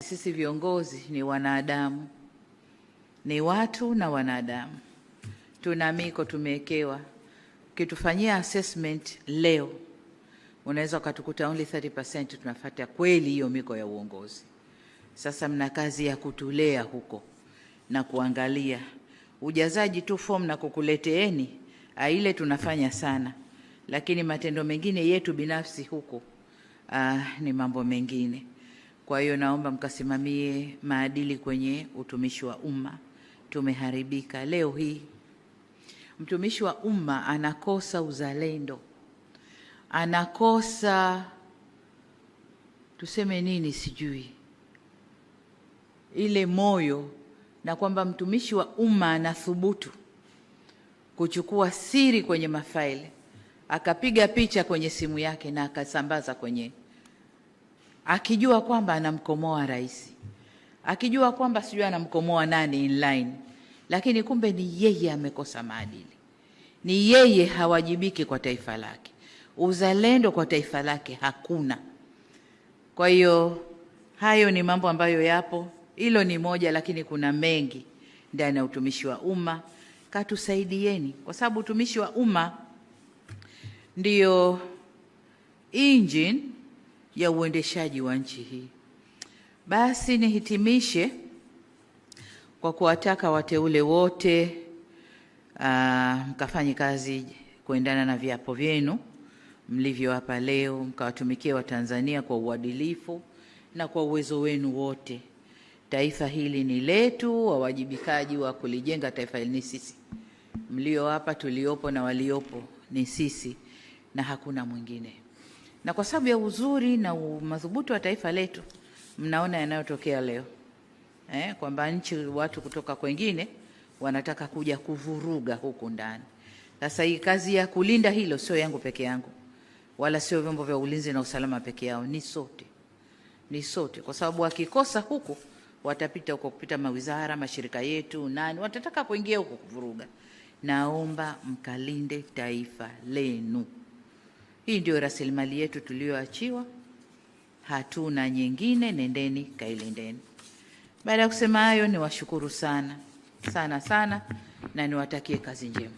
sisi viongozi ni wanadamu, ni watu na wanadamu. Tuna miko tumewekewa. Ukitufanyia assessment leo, unaweza ukatukuta only 30% tunafuata kweli hiyo miko ya uongozi. Sasa mna kazi ya kutulea huko na kuangalia ujazaji tu form na kukuleteeni ile tunafanya sana, lakini matendo mengine yetu binafsi huko ni mambo mengine. Kwa hiyo naomba mkasimamie maadili kwenye utumishi wa umma. Tumeharibika leo hii. Mtumishi wa umma anakosa uzalendo, anakosa tuseme nini sijui, ile moyo, na kwamba mtumishi wa umma anathubutu kuchukua siri kwenye mafaili, akapiga picha kwenye simu yake na akasambaza kwenye, akijua kwamba anamkomoa rais, akijua kwamba sijui anamkomoa nani inline, lakini kumbe ni yeye amekosa maadili, ni yeye hawajibiki kwa taifa lake, uzalendo kwa taifa lake hakuna. Kwa hiyo hayo ni mambo ambayo yapo. Hilo ni moja, lakini kuna mengi ndani ya utumishi wa umma. Katusaidieni, kwa sababu utumishi wa umma ndio engine ya uendeshaji wa nchi hii. Basi nihitimishe kwa kuwataka wateule wote mkafanye kazi kuendana na viapo vyenu mlivyo hapa leo, mkawatumikie Watanzania kwa uadilifu na kwa uwezo wenu wote. Taifa hili ni letu, wawajibikaji wa kulijenga taifa hili ni sisi. Mlio hapa, tuliopo na waliopo ni sisi na hakuna mwingine. Na kwa sababu ya uzuri na madhubuti wa taifa letu, mnaona yanayotokea leo. Kwamba nchi, watu kutoka kwingine wanataka kuja kuvuruga huku ndani. Sasa hii kazi ya kulinda hilo sio yangu peke yangu, wala sio vyombo vya ulinzi na usalama peke yao, ni sote. Ni sote, kwa sababu wakikosa huku watapita huko, kupita mawizara, mashirika yetu, nani watataka kuingia huko kuvuruga. Naomba mkalinde taifa lenu. Hii ndio rasilimali yetu tulioachiwa, hatuna nyingine, nendeni kailindeni. Baada ya kusema hayo, niwashukuru sana sana sana na niwatakie kazi njema.